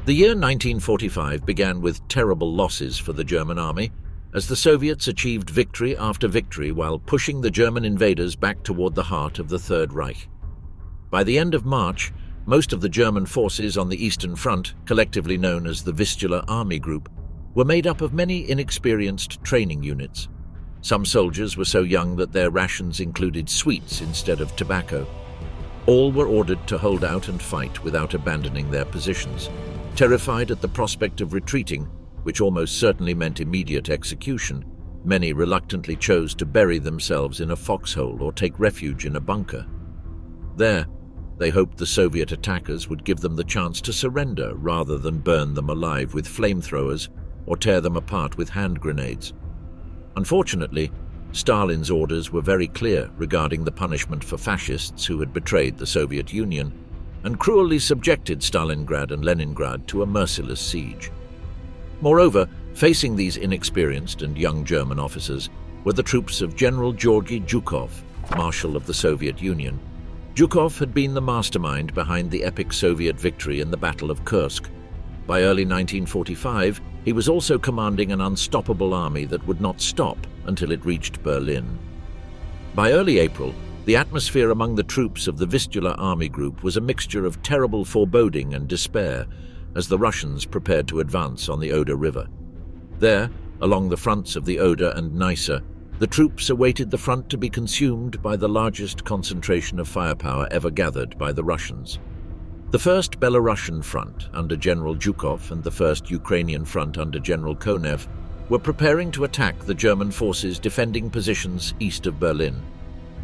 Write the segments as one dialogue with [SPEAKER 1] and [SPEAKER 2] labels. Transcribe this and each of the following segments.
[SPEAKER 1] The year 1945 began with terrible losses for the German army, as the Soviets achieved victory after victory while pushing the German invaders back toward the heart of the Third Reich. By the end of March, most of the German forces on the Eastern Front, collectively known as the Vistula Army Group, were made up of many inexperienced training units. Some soldiers were so young that their rations included sweets instead of tobacco. All were ordered to hold out and fight without abandoning their positions. Terrified at the prospect of retreating, which almost certainly meant immediate execution, many reluctantly chose to bury themselves in a foxhole or take refuge in a bunker. There, they hoped the Soviet attackers would give them the chance to surrender rather than burn them alive with flamethrowers or tear them apart with hand grenades. Unfortunately, Stalin's orders were very clear regarding the punishment for fascists who had betrayed the Soviet Union and cruelly subjected Stalingrad and Leningrad to a merciless siege. Moreover, facing these inexperienced and young German officers were the troops of General Gotthard Zhukov, Marshal of the Soviet Union. Zhukov had been the mastermind behind the epic Soviet victory in the Battle of Kursk. By early 1945, he was also commanding an unstoppable army that would not stop until it reached Berlin. By early April, the atmosphere among the troops of the Vistula Army Group was a mixture of terrible foreboding and despair as the Russians prepared to advance on the Oder River. There, along the fronts of the Oder and Neisse, the troops awaited the front to be consumed by the largest concentration of firepower ever gathered by the Russians. The First Belarusian Front under General Zhukov and the First Ukrainian Front under General Konev were preparing to attack the German forces defending positions east of Berlin.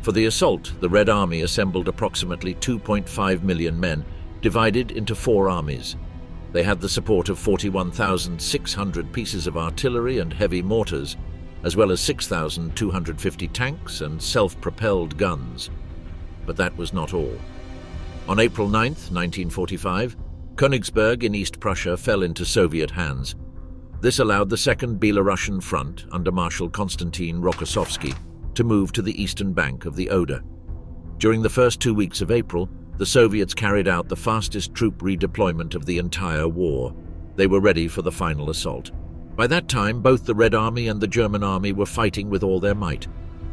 [SPEAKER 1] For the assault, the Red Army assembled approximately 2.5 million men, divided into 4 armies. They had the support of 41,600 pieces of artillery and heavy mortars, as well as 6,250 tanks and self-propelled guns. But that was not all. On April 9, 1945, Königsberg in East Prussia fell into Soviet hands. This allowed the Second Belarusian Front under Marshal Konstantin Rokossovsky to move to the eastern bank of the Oder. During the first 2 weeks of April, the Soviets carried out the fastest troop redeployment of the entire war. They were ready for the final assault. By that time, both the Red Army and the German Army were fighting with all their might.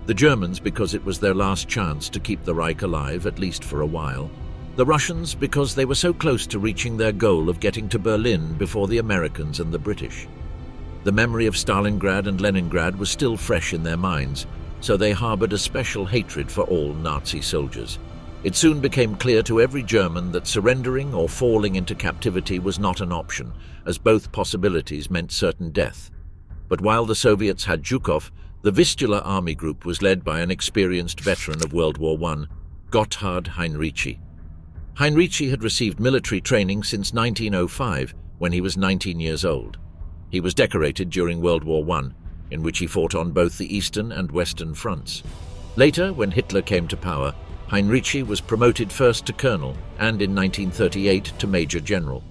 [SPEAKER 1] The Germans because it was their last chance to keep the Reich alive, at least for a while. The Russians because they were so close to reaching their goal of getting to Berlin before the Americans and the British. The memory of Stalingrad and Leningrad was still fresh in their minds, so they harbored a special hatred for all Nazi soldiers. It soon became clear to every German that surrendering or falling into captivity was not an option, as both possibilities meant certain death. But while the Soviets had Zhukov, the Vistula Army Group was led by an experienced veteran of World War I, Gotthard Heinrici. Heinrici had received military training since 1905, when he was 19 years old. He was decorated during World War I, in which he fought on both the Eastern and Western fronts. Later, when Hitler came to power, Heinrici was promoted first to colonel and in 1938 to major general.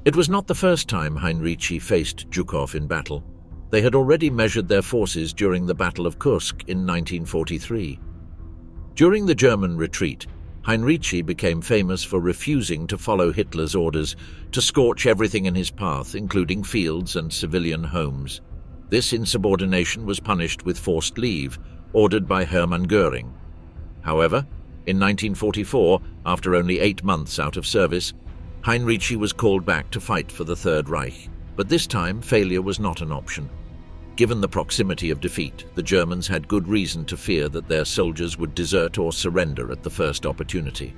[SPEAKER 1] It was not the first time Heinrici faced Zhukov in battle. They had already measured their forces during the Battle of Kursk in 1943. During the German retreat, Heinrici became famous for refusing to follow Hitler's orders to scorch everything in his path, including fields and civilian homes. This insubordination was punished with forced leave, ordered by Hermann Göring. However, in 1944, after only 8 months out of service, Heinrici was called back to fight for the Third Reich, but this time failure was not an option. Given the proximity of defeat, the Germans had good reason to fear that their soldiers would desert or surrender at the first opportunity.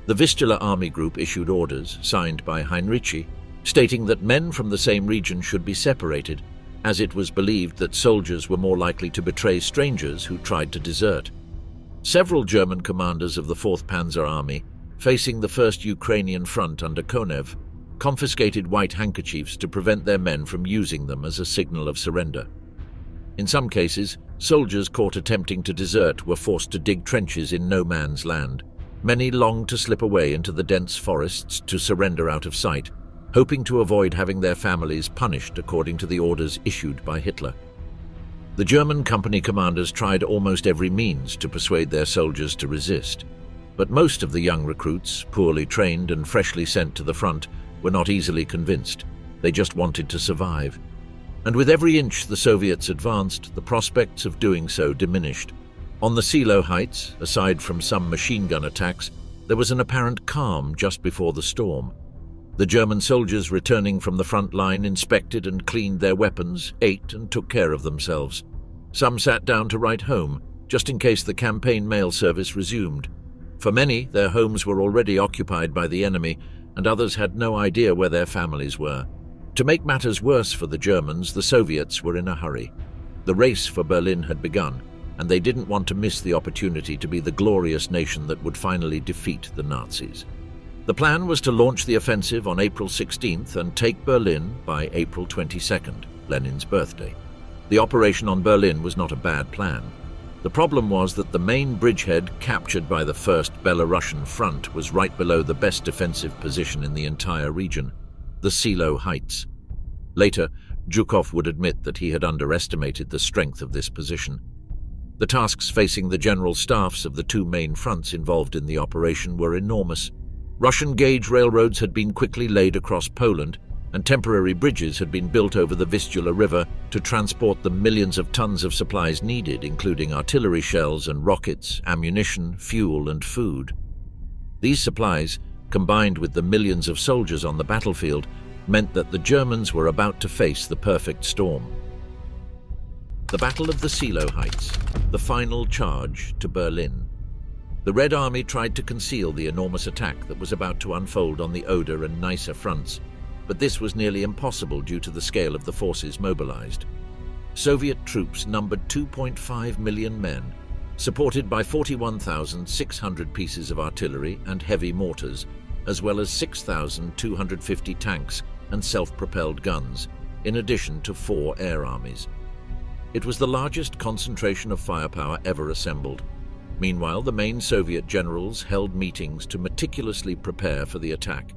[SPEAKER 1] The Vistula Army Group issued orders, signed by Heinrici, stating that men from the same region should be separated, as it was believed that soldiers were more likely to betray strangers who tried to desert. Several German commanders of the 4th Panzer Army, facing the First Ukrainian Front under Konev, confiscated white handkerchiefs to prevent their men from using them as a signal of surrender. In some cases, soldiers caught attempting to desert were forced to dig trenches in no man's land. Many longed to slip away into the dense forests to surrender out of sight, hoping to avoid having their families punished according to the orders issued by Hitler. The German company commanders tried almost every means to persuade their soldiers to resist, but most of the young recruits, poorly trained and freshly sent to the front, were not easily convinced. They just wanted to survive. And with every inch the Soviets advanced, the prospects of doing so diminished. On the Seelow Heights, aside from some machine gun attacks, there was an apparent calm just before the storm. The German soldiers returning from the front line inspected and cleaned their weapons, ate and took care of themselves. Some sat down to write home, just in case the campaign mail service resumed. For many, their homes were already occupied by the enemy, and others had no idea where their families were. To make matters worse for the Germans, the Soviets were in a hurry. The race for Berlin had begun, and they didn't want to miss the opportunity to be the glorious nation that would finally defeat the Nazis. The plan was to launch the offensive on April 16th and take Berlin by April 22nd, Lenin's birthday. The operation on Berlin was not a bad plan. The problem was that the main bridgehead captured by the First Belarusian Front was right below the best defensive position in the entire region, the Seelow Heights. Later, Zhukov would admit that he had underestimated the strength of this position. The tasks facing the general staffs of the two main fronts involved in the operation were enormous. Russian gauge railroads had been quickly laid across Poland, and temporary bridges had been built over the Vistula River to transport the millions of tons of supplies needed, including artillery shells and rockets, ammunition, fuel, and food. These supplies, combined with the millions of soldiers on the battlefield, meant that the Germans were about to face the perfect storm. The Battle of the Seelow Heights, the final charge to Berlin. The Red Army tried to conceal the enormous attack that was about to unfold on the Oder and Neisse fronts, but this was nearly impossible due to the scale of the forces mobilized. Soviet troops numbered 2.5 million men, supported by 41,600 pieces of artillery and heavy mortars, as well as 6,250 tanks and self-propelled guns, in addition to 4 air armies. It was the largest concentration of firepower ever assembled. Meanwhile, the main Soviet generals held meetings to meticulously prepare for the attack.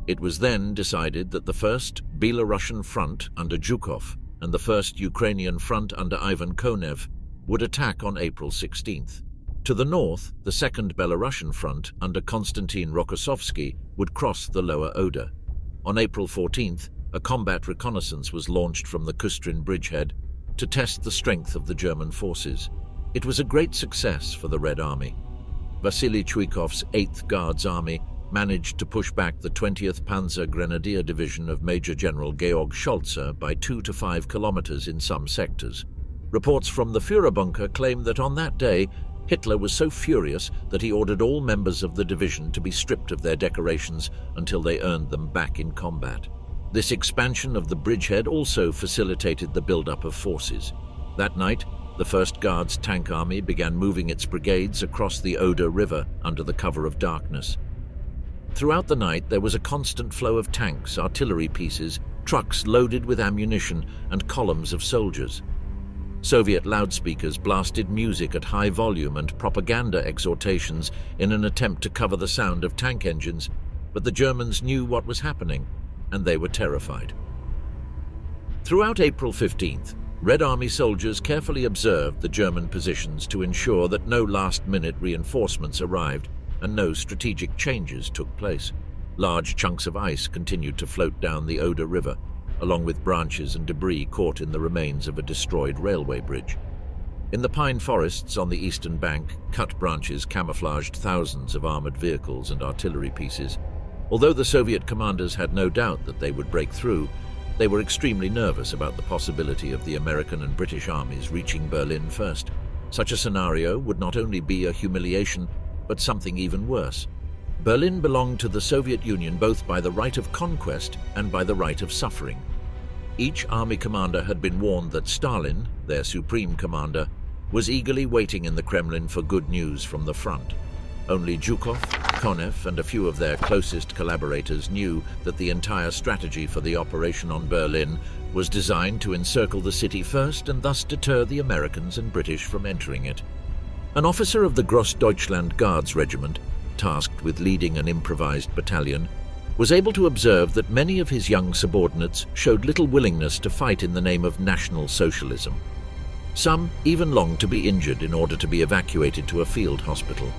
[SPEAKER 1] It was then decided that the First Belarusian Front under Zhukov and the First Ukrainian Front under Ivan Konev would attack on April 16th. To the north, the Second Belarusian Front under Konstantin Rokossovsky would cross the lower Oder. On April 14th, a combat reconnaissance was launched from the Kustrin bridgehead to test the strength of the German forces. It was a great success for the Red Army. Vasily Chuikov's 8th Guards Army managed to push back the 20th Panzer Grenadier Division of Major General Georg Scholze by 2 to 5 kilometers in some sectors. Reports from the Führerbunker claim that on that day, Hitler was so furious that he ordered all members of the division to be stripped of their decorations until they earned them back in combat. This expansion of the bridgehead also facilitated the buildup of forces. That night, the 1st Guards Tank Army began moving its brigades across the Oder River under the cover of darkness. Throughout the night, there was a constant flow of tanks, artillery pieces, trucks loaded with ammunition, and columns of soldiers. Soviet loudspeakers blasted music at high volume and propaganda exhortations in an attempt to cover the sound of tank engines, but the Germans knew what was happening, and they were terrified. Throughout April 15th, Red Army soldiers carefully observed the German positions to ensure that no last-minute reinforcements arrived and no strategic changes took place. Large chunks of ice continued to float down the Oder River, along with branches and debris caught in the remains of a destroyed railway bridge. In the pine forests on the eastern bank, cut branches camouflaged thousands of armored vehicles and artillery pieces. Although the Soviet commanders had no doubt that they would break through, they were extremely nervous about the possibility of the American and British armies reaching Berlin first. Such a scenario would not only be a humiliation, but something even worse. Berlin belonged to the Soviet Union both by the right of conquest and by the right of suffering. Each army commander had been warned that Stalin, their supreme commander, was eagerly waiting in the Kremlin for good news from the front. Only Zhukov, Konev, and a few of their closest collaborators knew that the entire strategy for the operation on Berlin was designed to encircle the city first and thus deter the Americans and British from entering it. An officer of the Grossdeutschland Guards Regiment, tasked with leading an improvised battalion, was able to observe that many of his young subordinates showed little willingness to fight in the name of National Socialism. Some even longed to be injured in order to be evacuated to a field hospital.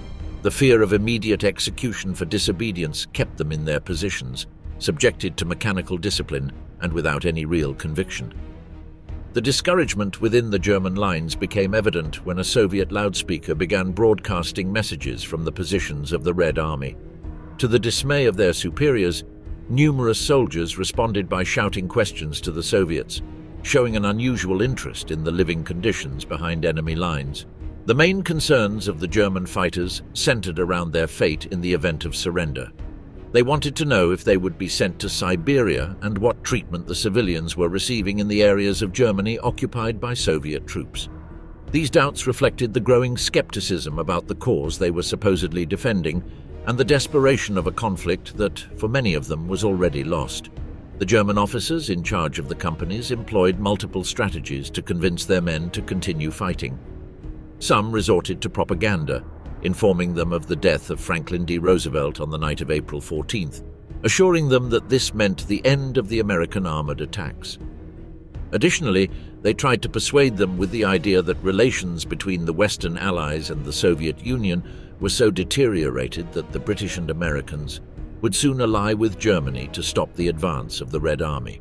[SPEAKER 1] The fear of immediate execution for disobedience kept them in their positions. subjected to mechanical discipline and without any real conviction. The discouragement within the German lines became evident when a Soviet loudspeaker began broadcasting messages from the positions of the Red Army. To the dismay of their superiors, numerous soldiers responded by shouting questions to the Soviets, showing an unusual interest in the living conditions behind enemy lines. The main concerns of the German fighters centered around their fate in the event of surrender. They wanted to know if they would be sent to Siberia and what treatment the civilians were receiving in the areas of Germany occupied by Soviet troops. These doubts reflected the growing skepticism about the cause they were supposedly defending and the desperation of a conflict that, for many of them, was already lost. The German officers in charge of the companies employed multiple strategies to convince their men to continue fighting. Some resorted to propaganda, informing them of the death of Franklin D. Roosevelt on the night of April 14th, assuring them that this meant the end of the American armored attacks. Additionally, they tried to persuade them with the idea that relations between the Western Allies and the Soviet Union were so deteriorated that the British and Americans would soon ally with Germany to stop the advance of the Red Army.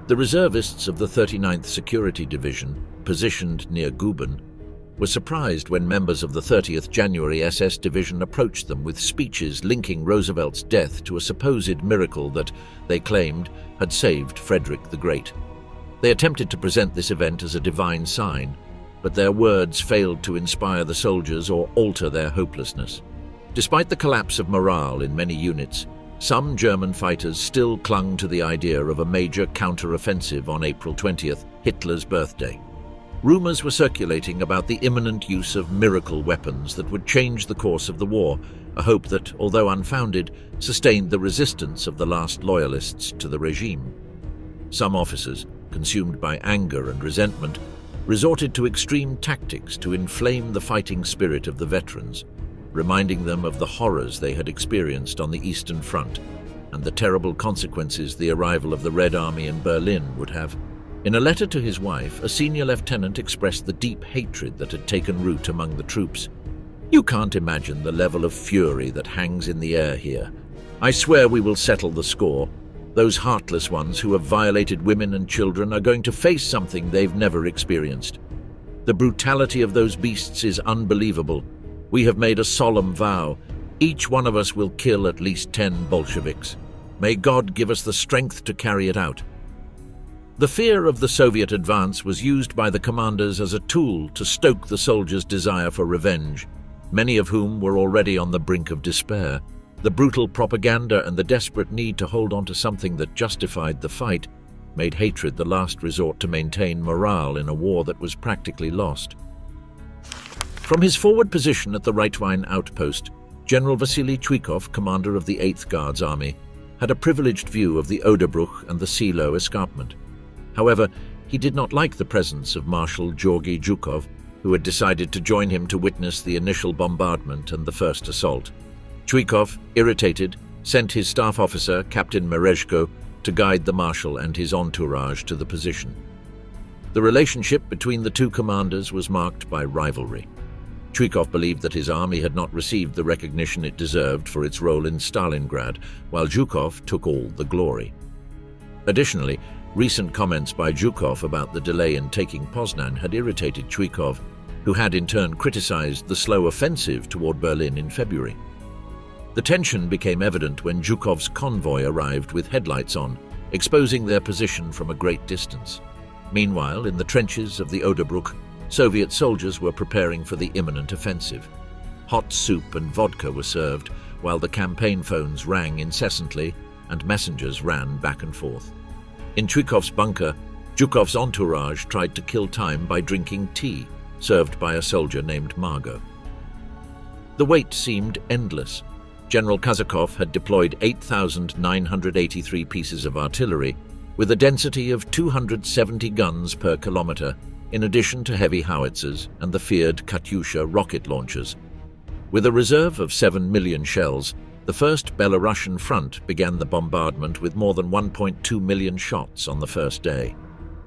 [SPEAKER 1] The reservists of the 39th Security Division, positioned near Guben, were surprised when members of the 30th January SS Division approached them with speeches linking Roosevelt's death to a supposed miracle that, they claimed, had saved Frederick the Great. They attempted to present this event as a divine sign, but their words failed to inspire the soldiers or alter their hopelessness. Despite the collapse of morale in many units, some German fighters still clung to the idea of a major counter-offensive on April 20th, Hitler's birthday. Rumors were circulating about the imminent use of miracle weapons that would change the course of the war, a hope that, although unfounded, sustained the resistance of the last loyalists to the regime. Some officers, consumed by anger and resentment, resorted to extreme tactics to inflame the fighting spirit of the veterans, reminding them of the horrors they had experienced on the Eastern Front and the terrible consequences the arrival of the Red Army in Berlin would have. In a letter to his wife, a senior lieutenant expressed the deep hatred that had taken root among the troops. "You can't imagine the level of fury that hangs in the air here. I swear we will settle the score. Those heartless ones who have violated women and children are going to face something they've never experienced. The brutality of those beasts is unbelievable. We have made a solemn vow. Each one of us will kill at least 10 Bolsheviks. May God give us the strength to carry it out." The fear of the Soviet advance was used by the commanders as a tool to stoke the soldiers' desire for revenge, many of whom were already on the brink of despair. The brutal propaganda and the desperate need to hold on to something that justified the fight made hatred the last resort to maintain morale in a war that was practically lost. From his forward position at the Reitwein outpost, General Vasily Zhukov, commander of the 8th Guards Army, had a privileged view of the Oderbruch and the Seelow escarpment. However, he did not like the presence of Marshal Georgy Zhukov, who had decided to join him to witness the initial bombardment and the first assault. Zhukov, irritated, sent his staff officer, Captain Merezhko, to guide the marshal and his entourage to the position. The relationship between the two commanders was marked by rivalry. Zhukov believed that his army had not received the recognition it deserved for its role in Stalingrad, while Zhukov took all the glory. Additionally, recent comments by Zhukov about the delay in taking Poznan had irritated Zhukov, who had in turn criticized the slow offensive toward Berlin in February. The tension became evident when Zhukov's convoy arrived with headlights on, exposing their position from a great distance. Meanwhile, in the trenches of the Oderbruch, Soviet soldiers were preparing for the imminent offensive. Hot soup and vodka were served, while the campaign phones rang incessantly and messengers ran back and forth. In Zhukov's bunker, Zhukov's entourage tried to kill time by drinking tea, served by a soldier named Margot. The wait seemed endless. General Kazakov had deployed 8,983 pieces of artillery, with a density of 270 guns per kilometer, in addition to heavy howitzers and the feared Katyusha rocket launchers. With a reserve of 7 million shells, the First Belarusian Front began the bombardment with more than 1.2 million shots on the first day.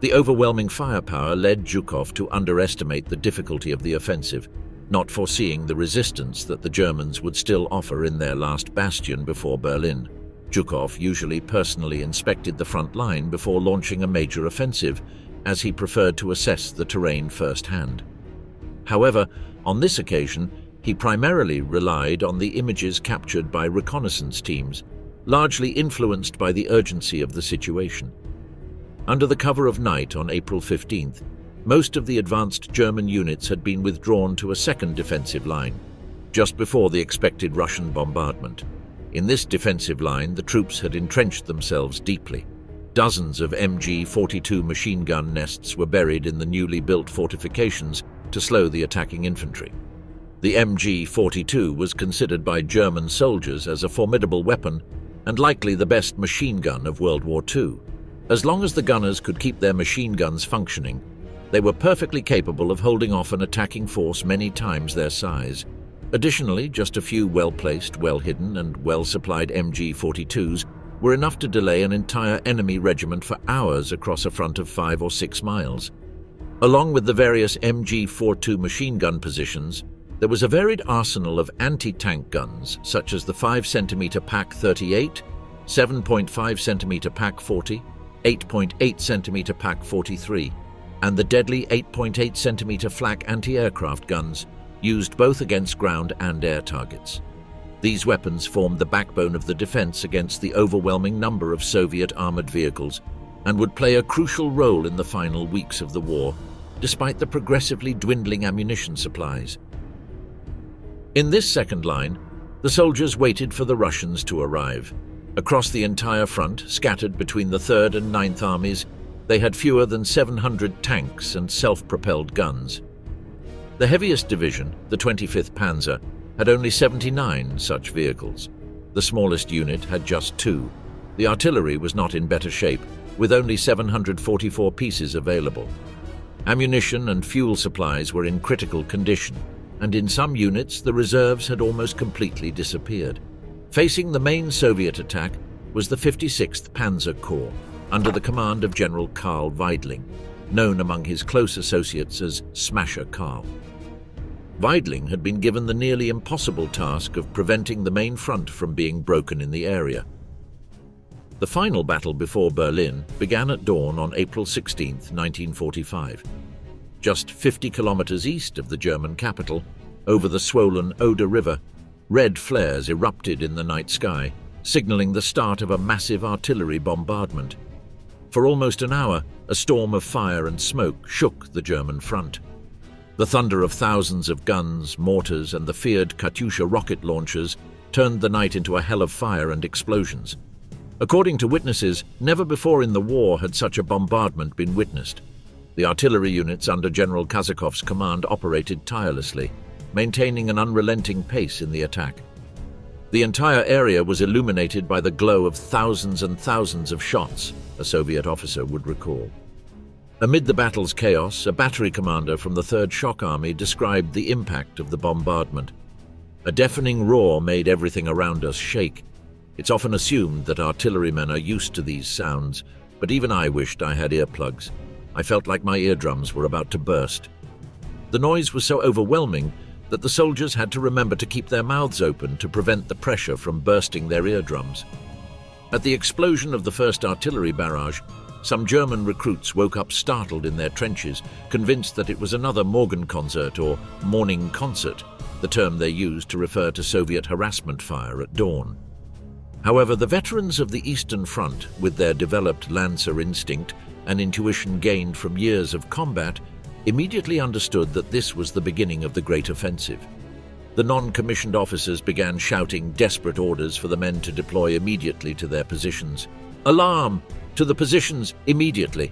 [SPEAKER 1] The overwhelming firepower led Zhukov to underestimate the difficulty of the offensive, not foreseeing the resistance that the Germans would still offer in their last bastion before Berlin. Zhukov usually personally inspected the front line before launching a major offensive, as he preferred to assess the terrain firsthand. However, on this occasion, he primarily relied on the images captured by reconnaissance teams, largely influenced by the urgency of the situation. Under the cover of night on April 15th, most of the advanced German units had been withdrawn to a second defensive line, just before the expected Russian bombardment. In this defensive line, the troops had entrenched themselves deeply. Dozens of MG-42 machine gun nests were buried in the newly built fortifications to slow the attacking infantry. The MG-42 was considered by German soldiers as a formidable weapon and likely the best machine gun of World War II. As long as the gunners could keep their machine guns functioning, they were perfectly capable of holding off an attacking force many times their size. Additionally, just a few well-placed, well-hidden, and well-supplied MG-42s were enough to delay an entire enemy regiment for hours across a front of 5 or 6 miles. Along with the various MG-42 machine gun positions, there was a varied arsenal of anti-tank guns, such as the 5cm Pak 38, 7.5 cm Pak 40, 8.8 cm Pak 43, and the deadly 8.8 cm flak anti-aircraft guns, used both against ground and air targets. These weapons formed the backbone of the defense against the overwhelming number of Soviet armored vehicles and would play a crucial role in the final weeks of the war, despite the progressively dwindling ammunition supplies. In this second line, the soldiers waited for the Russians to arrive. Across the entire front, scattered between the 3rd and 9th armies, they had fewer than 700 tanks and self-propelled guns. The heaviest division, the 25th Panzer, had only 79 such vehicles. The smallest unit had just 2. The artillery was not in better shape, with only 744 pieces available. Ammunition and fuel supplies were in critical condition, and in some units the reserves had almost completely disappeared. Facing the main Soviet attack was the 56th Panzer Corps, under the command of General Karl Weidling, known among his close associates as Smasher Karl. Weidling had been given the nearly impossible task of preventing the main front from being broken in the area. The final battle before Berlin began at dawn on April 16, 1945. Just 50 kilometers east of the German capital, over the swollen Oder River, red flares erupted in the night sky, signaling the start of a massive artillery bombardment. For almost an hour, a storm of fire and smoke shook the German front. The thunder of thousands of guns, mortars, and the feared Katyusha rocket launchers turned the night into a hell of fire and explosions. According to witnesses, never before in the war had such a bombardment been witnessed. The artillery units under General Kazakov's command operated tirelessly, maintaining an unrelenting pace in the attack. The entire area was illuminated by the glow of thousands and thousands of shots, a Soviet officer would recall. Amid the battle's chaos, a battery commander from the 3rd Shock Army described the impact of the bombardment. A deafening roar made everything around us shake. It's often assumed that artillerymen are used to these sounds, but even I wished I had earplugs. I felt like my eardrums were about to burst. The noise was so overwhelming that the soldiers had to remember to keep their mouths open to prevent the pressure from bursting their eardrums. At the explosion of the first artillery barrage, some German recruits woke up startled in their trenches, convinced that it was another Morgenkonzert or morning concert, the term they used to refer to Soviet harassment fire at dawn. However, the veterans of the Eastern Front, with their developed Lancer instinct and intuition gained from years of combat, immediately understood that this was the beginning of the Great Offensive. The non-commissioned officers began shouting desperate orders for the men to deploy immediately to their positions. "Alarm! To the positions, immediately!"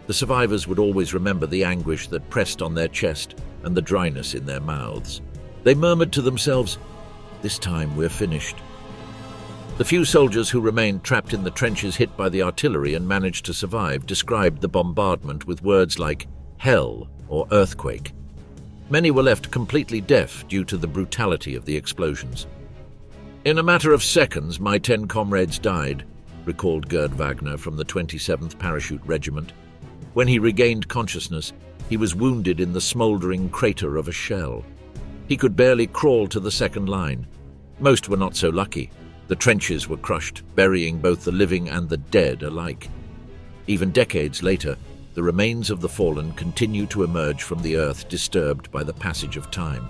[SPEAKER 1] The survivors would always remember the anguish that pressed on their chest and the dryness in their mouths. They murmured to themselves, "This time we're finished." The few soldiers who remained trapped in the trenches hit by the artillery and managed to survive described the bombardment with words like hell or earthquake. Many were left completely deaf due to the brutality of the explosions. "In a matter of seconds, my 10 comrades died," recalled Gerd Wagner from the 27th Parachute Regiment. When he regained consciousness, he was wounded in the smoldering crater of a shell. He could barely crawl to the second line. Most were not so lucky. The trenches were crushed, burying both the living and the dead alike. Even decades later, the remains of the fallen continue to emerge from the earth, disturbed by the passage of time.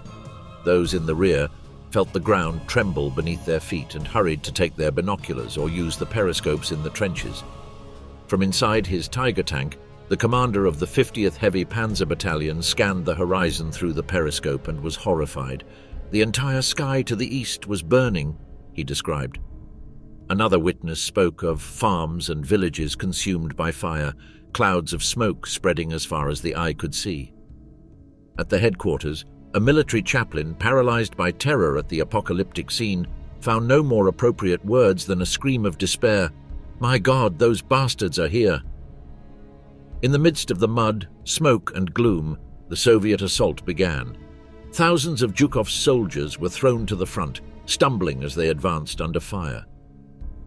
[SPEAKER 1] Those in the rear felt the ground tremble beneath their feet and hurried to take their binoculars or use the periscopes in the trenches. From inside his Tiger tank, the commander of the 50th Heavy Panzer Battalion scanned the horizon through the periscope and was horrified. The entire sky to the east was burning, he described. Another witness spoke of farms and villages consumed by fire, clouds of smoke spreading as far as the eye could see. At the headquarters, a military chaplain, paralyzed by terror at the apocalyptic scene, found no more appropriate words than a scream of despair. "My God, those bastards are here!" In the midst of the mud, smoke and gloom, the Soviet assault began. Thousands of Zhukov's soldiers were thrown to the front, stumbling as they advanced under fire.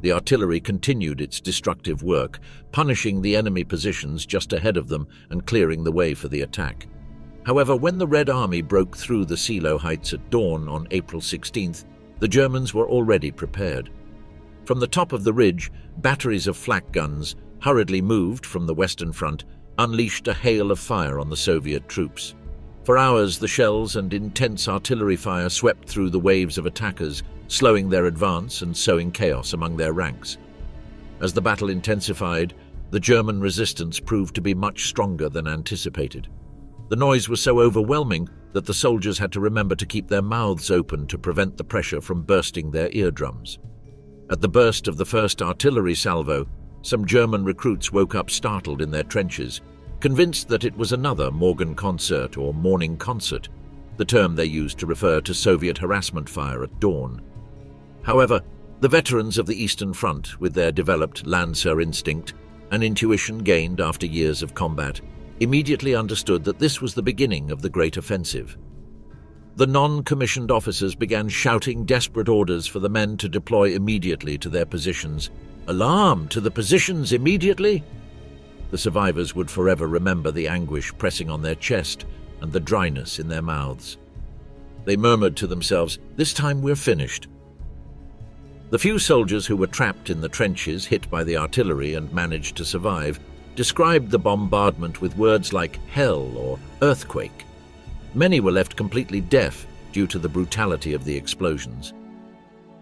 [SPEAKER 1] The artillery continued its destructive work, punishing the enemy positions just ahead of them and clearing the way for the attack. However, when the Red Army broke through the Seelow Heights at dawn on April 16th, the Germans were already prepared. From the top of the ridge, batteries of flak guns, hurriedly moved from the Western Front, unleashed a hail of fire on the Soviet troops. For hours, the shells and intense artillery fire swept through the waves of attackers, slowing their advance and sowing chaos among their ranks. As the battle intensified, the German resistance proved to be much stronger than anticipated. The noise was so overwhelming that the soldiers had to remember to keep their mouths open to prevent the pressure from bursting their eardrums. At the burst of the first artillery salvo, some German recruits woke up startled in their trenches, convinced that it was another Morgen concert or morning concert, the term they used to refer to Soviet harassment fire at dawn. However, the veterans of the Eastern Front, with their developed Lancer instinct and intuition gained after years of combat, immediately understood that this was the beginning of the Great Offensive. The non-commissioned officers began shouting desperate orders for the men to deploy immediately to their positions. "Alarm! To the positions immediately!" The survivors would forever remember the anguish pressing on their chest and the dryness in their mouths. They murmured to themselves, "This time we're finished." The few soldiers who were trapped in the trenches, hit by the artillery and managed to survive, described the bombardment with words like hell or earthquake. Many were left completely deaf due to the brutality of the explosions.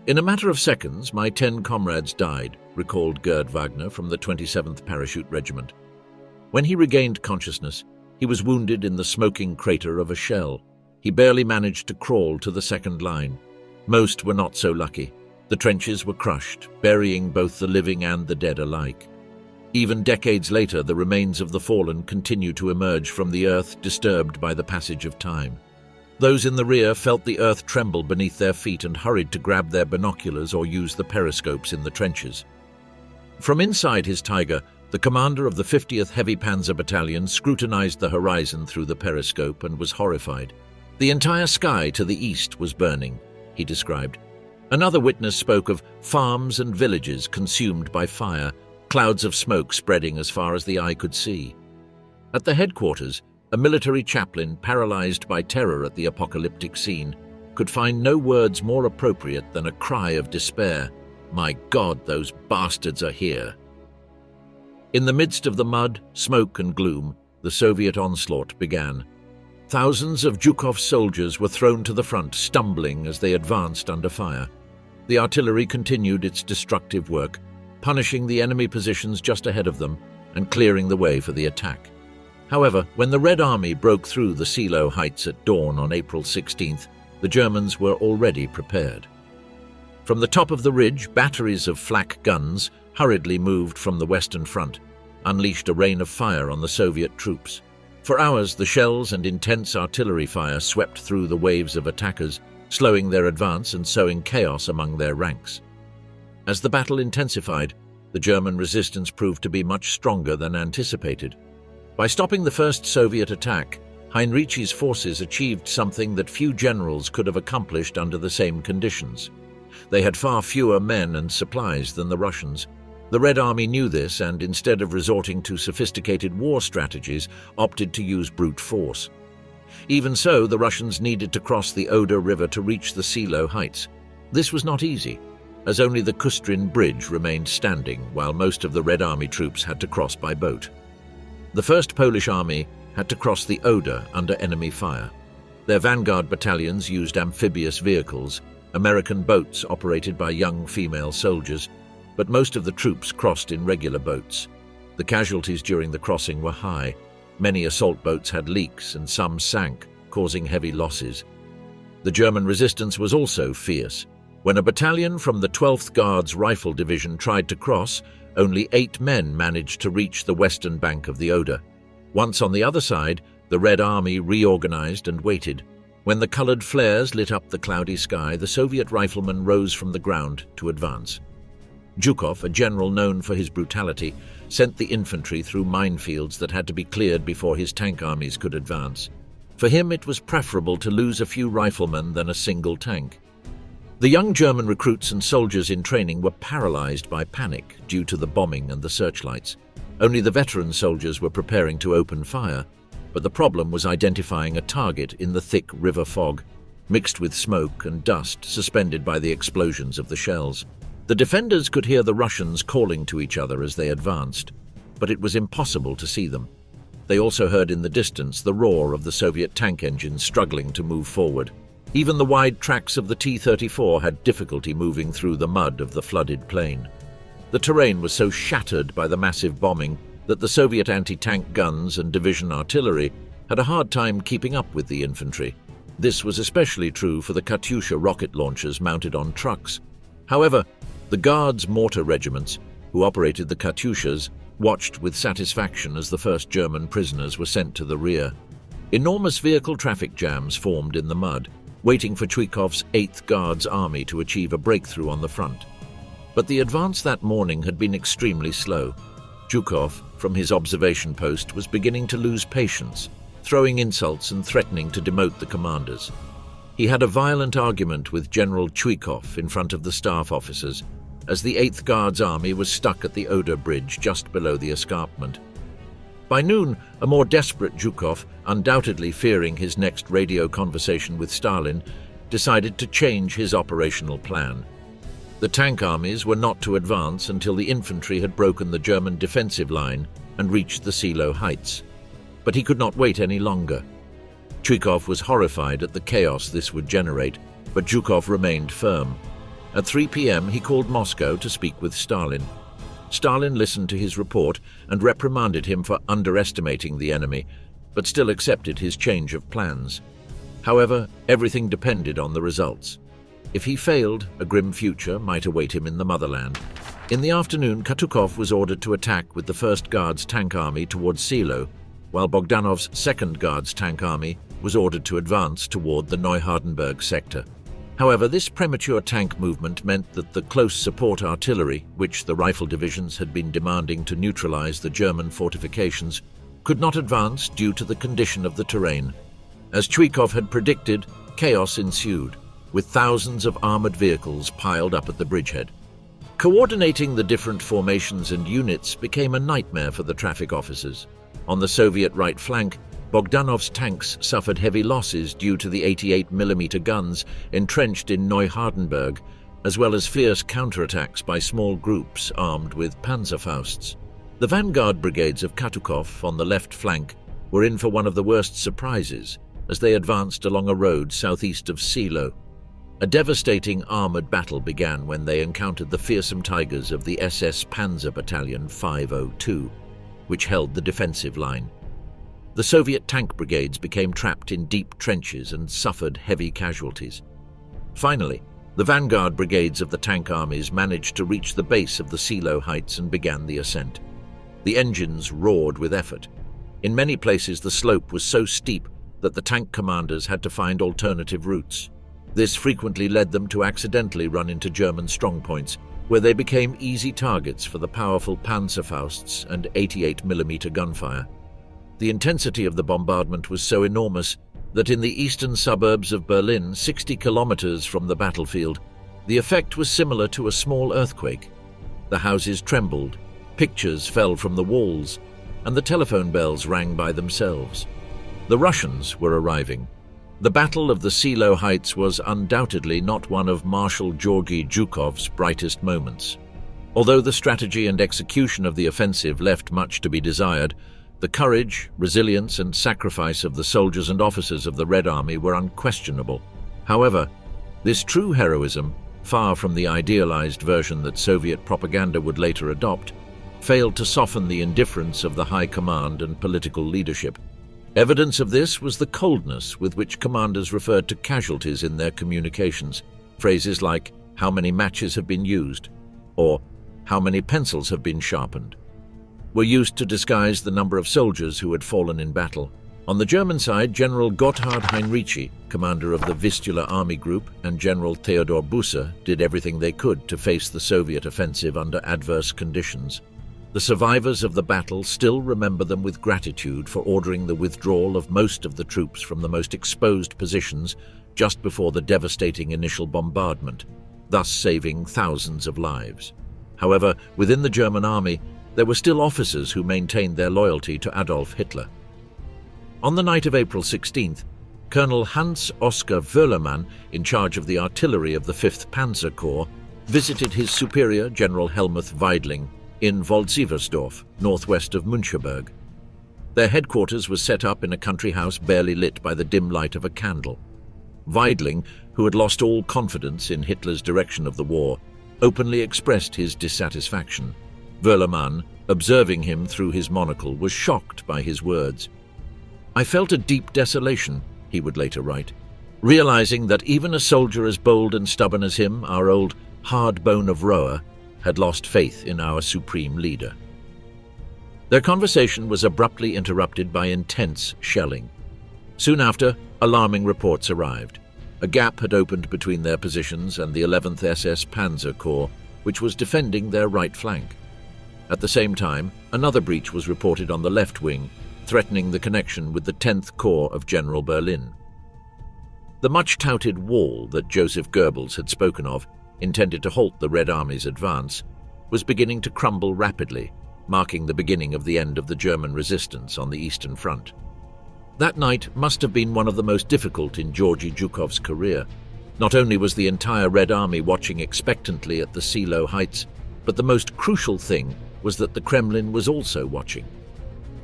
[SPEAKER 1] "In a matter of seconds, my 10 comrades died," recalled Gerd Wagner from the 27th Parachute Regiment. When he regained consciousness, he was wounded in the smoking crater of a shell. He barely managed to crawl to the second line. Most were not so lucky. The trenches were crushed, burying both the living and the dead alike. Even decades later, the remains of the fallen continue to emerge from the earth, disturbed by the passage of time. Those in the rear felt the earth tremble beneath their feet and hurried to grab their binoculars or use the periscopes in the trenches. From inside his Tiger, the commander of the 50th Heavy Panzer Battalion scrutinized the horizon through the periscope and was horrified. The entire sky to the east was burning, he described. Another witness spoke of farms and villages consumed by fire, clouds of smoke spreading as far as the eye could see. At the headquarters, a military chaplain, paralyzed by terror at the apocalyptic scene, could find no words more appropriate than a cry of despair. "My God, those bastards are here!" In the midst of the mud, smoke and gloom, the Soviet onslaught began. Thousands of Zhukov's soldiers were thrown to the front, stumbling as they advanced under fire. The artillery continued its destructive work, punishing the enemy positions just ahead of them and clearing the way for the attack. However, when the Red Army broke through the Seelow Heights at dawn on April 16th, the Germans were already prepared. From the top of the ridge, batteries of flak guns hurriedly moved from the Western Front, unleashed a rain of fire on the Soviet troops. For hours, the shells and intense artillery fire swept through the waves of attackers, slowing their advance and sowing chaos among their ranks. As the battle intensified, the German resistance proved to be much stronger than anticipated. By stopping the first Soviet attack, Heinrici's forces achieved something that few generals could have accomplished under the same conditions. They had far fewer men and supplies than the Russians. The Red Army knew this and, instead of resorting to sophisticated war strategies, opted to use brute force. Even so, the Russians needed to cross the Oder River to reach the Seelow Heights. This was not easy. as only the Kustrin Bridge remained standing while most of the Red Army troops had to cross by boat. The 1st Polish Army had to cross the Oder under enemy fire. Their vanguard battalions used amphibious vehicles, American boats operated by young female soldiers, but most of the troops crossed in regular boats. The casualties during the crossing were high. Many assault boats had leaks and some sank, causing heavy losses. The German resistance was also fierce. When a battalion from the 12th Guards Rifle Division tried to cross, only 8 men managed to reach the western bank of the Oder. Once on the other side, the Red Army reorganized and waited. When the colored flares lit up the cloudy sky, the Soviet riflemen rose from the ground to advance. Zhukov, a general known for his brutality, sent the infantry through minefields that had to be cleared before his tank armies could advance. For him, it was preferable to lose a few riflemen than a single tank. The young German recruits and soldiers in training were paralyzed by panic due to the bombing and the searchlights. Only the veteran soldiers were preparing to open fire, but the problem was identifying a target in the thick river fog, mixed with smoke and dust suspended by the explosions of the shells. The defenders could hear the Russians calling to each other as they advanced, but it was impossible to see them. They also heard in the distance the roar of the Soviet tank engines struggling to move forward. Even the wide tracks of the T-34 had difficulty moving through the mud of the flooded plain. The terrain was so shattered by the massive bombing that the Soviet anti-tank guns and division artillery had a hard time keeping up with the infantry. This was especially true for the Katyusha rocket launchers mounted on trucks. However, the Guards mortar regiments, who operated the Katyushas, watched with satisfaction as the first German prisoners were sent to the rear. Enormous vehicle traffic jams formed in the mud, waiting for Zhukov's 8th Guards Army to achieve a breakthrough on the front. But the advance that morning had been extremely slow. Zhukov, from his observation post, was beginning to lose patience, throwing insults and threatening to demote the commanders. He had a violent argument with General Zhukov in front of the staff officers, as the 8th Guards Army was stuck at the Oder Bridge just below the escarpment. By noon, a more desperate Zhukov, undoubtedly fearing his next radio conversation with Stalin, decided to change his operational plan. The tank armies were not to advance until the infantry had broken the German defensive line and reached the Seelow Heights. But he could not wait any longer. Zhukov was horrified at the chaos this would generate, but Zhukov remained firm. At 3 p.m. he called Moscow to speak with Stalin. Stalin listened to his report and reprimanded him for underestimating the enemy, but still accepted his change of plans. However, everything depended on the results. If he failed, a grim future might await him in the motherland. In the afternoon, Katukov was ordered to attack with the 1st Guards tank army towards Seelow, while Bogdanov's 2nd Guards tank army was ordered to advance toward the Neuhardenberg sector. However, this premature tank movement meant that the close support artillery, which the rifle divisions had been demanding to neutralize the German fortifications, could not advance due to the condition of the terrain. As Zhukov had predicted, chaos ensued, with thousands of armored vehicles piled up at the bridgehead. Coordinating the different formations and units became a nightmare for the traffic officers. On the Soviet right flank, Bogdanov's tanks suffered heavy losses due to the 88mm guns entrenched in Neuhardenberg, as well as fierce counterattacks by small groups armed with Panzerfausts. The vanguard brigades of Katukov on the left flank were in for one of the worst surprises as they advanced along a road southeast of Seelow. A devastating armored battle began when they encountered the fearsome tigers of the SS Panzer Battalion 502, which held the defensive line. The Soviet tank brigades became trapped in deep trenches and suffered heavy casualties. Finally, the vanguard brigades of the tank armies managed to reach the base of the Seelow Heights and began the ascent. The engines roared with effort. In many places, the slope was so steep that the tank commanders had to find alternative routes. This frequently led them to accidentally run into German strongpoints, where they became easy targets for the powerful Panzerfausts and 88mm gunfire. The intensity of the bombardment was so enormous that in the eastern suburbs of Berlin, 60 kilometers from the battlefield, the effect was similar to a small earthquake. The houses trembled, pictures fell from the walls, and the telephone bells rang by themselves. The Russians were arriving. The Battle of the Seelow Heights was undoubtedly not one of Marshal Georgy Zhukov's brightest moments. Although the strategy and execution of the offensive left much to be desired, the courage, resilience, and sacrifice of the soldiers and officers of the Red Army were unquestionable. However, this true heroism, far from the idealized version that Soviet propaganda would later adopt, failed to soften the indifference of the high command and political leadership. Evidence of this was the coldness with which commanders referred to casualties in their communications. Phrases like, "How many matches have been used?" or "How many pencils have been sharpened?" were used to disguise the number of soldiers who had fallen in battle. On the German side, General Gotthard Heinrici, commander of the Vistula Army Group, and General Theodor Busse did everything they could to face the Soviet offensive under adverse conditions. The survivors of the battle still remember them with gratitude for ordering the withdrawal of most of the troops from the most exposed positions just before the devastating initial bombardment, thus saving thousands of lives. However, within the German army, there were still officers who maintained their loyalty to Adolf Hitler. On the night of April 16th, Colonel Hans Oskar Wöhlermann, in charge of the artillery of the 5th Panzer Corps, visited his superior, General Helmuth Weidling, in Woldsiversdorf, northwest of Müncheberg. Their headquarters was set up in a country house barely lit by the dim light of a candle. Weidling, who had lost all confidence in Hitler's direction of the war, openly expressed his dissatisfaction. Wöhlermann, observing him through his monocle, was shocked by his words. "I felt a deep desolation," he would later write, realizing that even a soldier as bold and stubborn as him, our old hard bone of Roer, had lost faith in our supreme leader. Their conversation was abruptly interrupted by intense shelling. Soon after, alarming reports arrived. A gap had opened between their positions and the 11th SS Panzer Corps, which was defending their right flank. At the same time, another breach was reported on the left wing, threatening the connection with the 10th Corps of General Berlin. The much-touted wall that Joseph Goebbels had spoken of, intended to halt the Red Army's advance, was beginning to crumble rapidly, marking the beginning of the end of the German resistance on the Eastern Front. That night must have been one of the most difficult in Georgy Zhukov's career. Not only was the entire Red Army watching expectantly at the Seelow Heights, but the most crucial thing was that the Kremlin was also watching.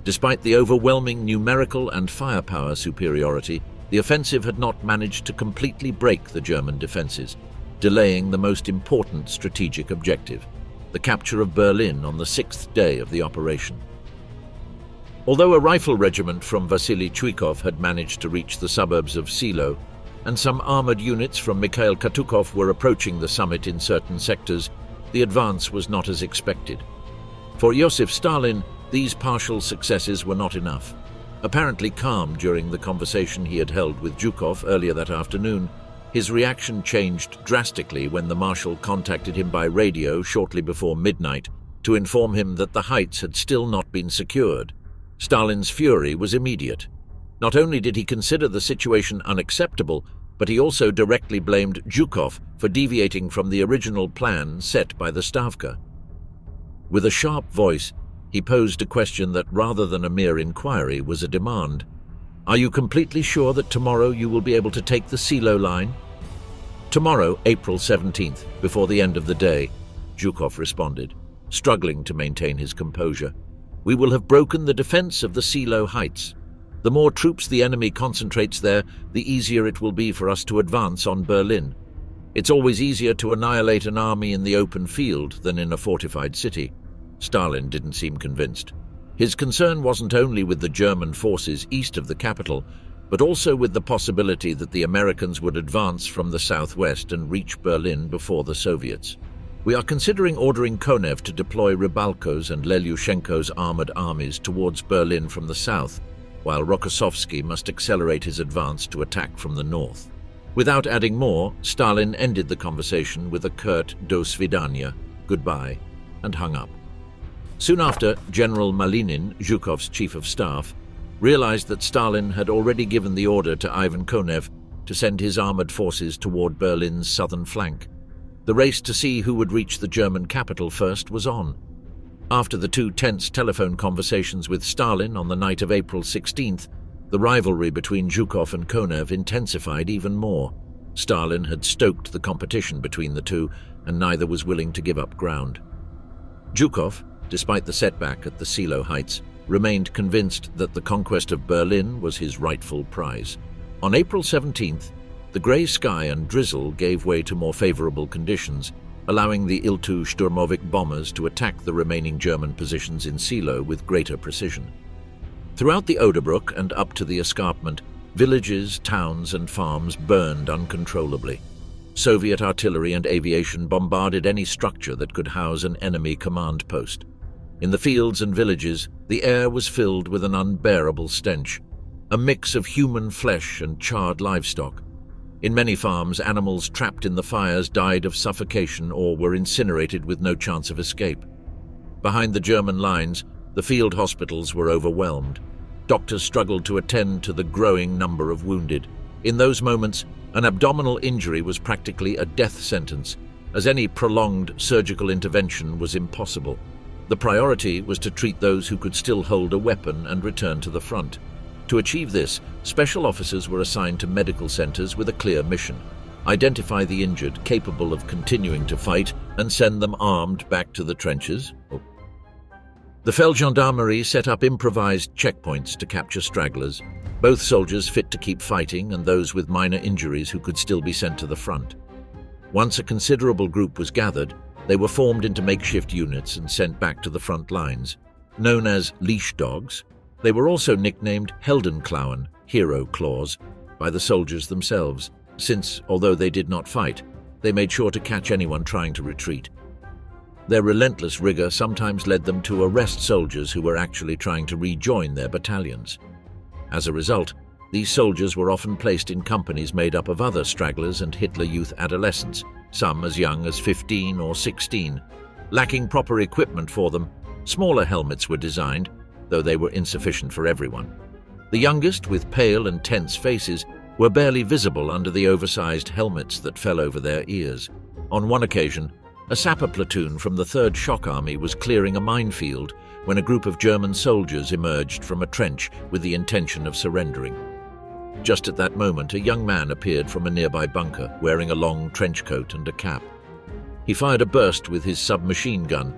[SPEAKER 1] Despite the overwhelming numerical and firepower superiority, the offensive had not managed to completely break the German defenses, delaying the most important strategic objective, the capture of Berlin on the 6th day of the operation. Although a rifle regiment from Vasily Chuikov had managed to reach the suburbs of Seelow, and some armored units from Mikhail Katukov were approaching the summit in certain sectors, the advance was not as expected. For Joseph Stalin, these partial successes were not enough. Apparently calm during the conversation he had held with Zhukov earlier that afternoon, his reaction changed drastically when the Marshal contacted him by radio shortly before midnight to inform him that the heights had still not been secured. Stalin's fury was immediate. Not only did he consider the situation unacceptable, but he also directly blamed Zhukov for deviating from the original plan set by the Stavka. With a sharp voice, he posed a question that, rather than a mere inquiry, was a demand. "Are you completely sure that tomorrow you will be able to take the Seelow line?" "Tomorrow, April 17th, before the end of the day," Zhukov responded, struggling to maintain his composure. "We will have broken the defense of the Seelow Heights. The more troops the enemy concentrates there, the easier it will be for us to advance on Berlin. It's always easier to annihilate an army in the open field than in a fortified city." Stalin didn't seem convinced. His concern wasn't only with the German forces east of the capital, but also with the possibility that the Americans would advance from the southwest and reach Berlin before the Soviets. "We are considering ordering Konev to deploy Rybalko's and Lelushenko's armored armies towards Berlin from the south, while Rokossovsky must accelerate his advance to attack from the north." Without adding more, Stalin ended the conversation with a curt "do svidaniya," goodbye, and hung up. Soon after, General Malinin, Zhukov's chief of staff, realized that Stalin had already given the order to Ivan Konev to send his armored forces toward Berlin's southern flank. The race to see who would reach the German capital first was on. After the two tense telephone conversations with Stalin on the night of April 16th, The rivalry between Zhukov and Konev intensified even more. Stalin had stoked the competition between the two, and neither was willing to give up ground. Zhukov, despite the setback at the Seelow Heights, remained convinced that the conquest of Berlin was his rightful prize. On April 17th, the grey sky and drizzle gave way to more favorable conditions, allowing the Il-2 Sturmovik bombers to attack the remaining German positions in Seelow with greater precision. Throughout the Oderbruch and up to the escarpment, villages, towns and farms burned uncontrollably. Soviet artillery and aviation bombarded any structure that could house an enemy command post. In the fields and villages, the air was filled with an unbearable stench, a mix of human flesh and charred livestock. In many farms, animals trapped in the fires died of suffocation or were incinerated with no chance of escape. Behind the German lines, the field hospitals were overwhelmed. Doctors struggled to attend to the growing number of wounded. In those moments, an abdominal injury was practically a death sentence, as any prolonged surgical intervention was impossible. The priority was to treat those who could still hold a weapon and return to the front. To achieve this, special officers were assigned to medical centers with a clear mission: identify the injured capable of continuing to fight and send them armed back to the trenches. The Feldgendarmerie set up improvised checkpoints to capture stragglers, both soldiers fit to keep fighting and those with minor injuries who could still be sent to the front. Once a considerable group was gathered, they were formed into makeshift units and sent back to the front lines. Known as leash dogs, they were also nicknamed Heldenklauen, hero claws, by the soldiers themselves, since, although they did not fight, they made sure to catch anyone trying to retreat. Their relentless rigor sometimes led them to arrest soldiers who were actually trying to rejoin their battalions. As a result, these soldiers were often placed in companies made up of other stragglers and Hitler Youth adolescents, some as young as 15 or 16. Lacking proper equipment for them, smaller helmets were designed, though they were insufficient for everyone. The youngest, with pale and tense faces, were barely visible under the oversized helmets that fell over their ears. On one occasion, a sapper platoon from the Third Shock Army was clearing a minefield when a group of German soldiers emerged from a trench with the intention of surrendering. Just at that moment, a young man appeared from a nearby bunker, wearing a long trench coat and a cap. He fired a burst with his submachine gun,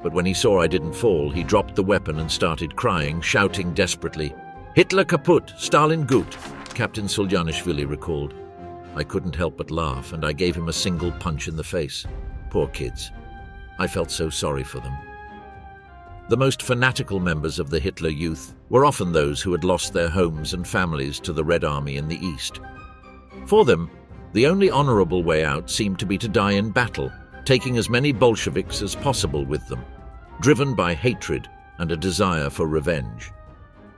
[SPEAKER 1] but when he saw I didn't fall, he dropped the weapon and started crying, shouting desperately, "Hitler kaputt, Stalin gut," Captain Sulyanishvili recalled. I couldn't help but laugh, and I gave him a single punch in the face. Poor kids. I felt so sorry for them. The most fanatical members of the Hitler Youth were often those who had lost their homes and families to the Red Army in the East. For them, the only honorable way out seemed to be to die in battle, taking as many Bolsheviks as possible with them, driven by hatred and a desire for revenge.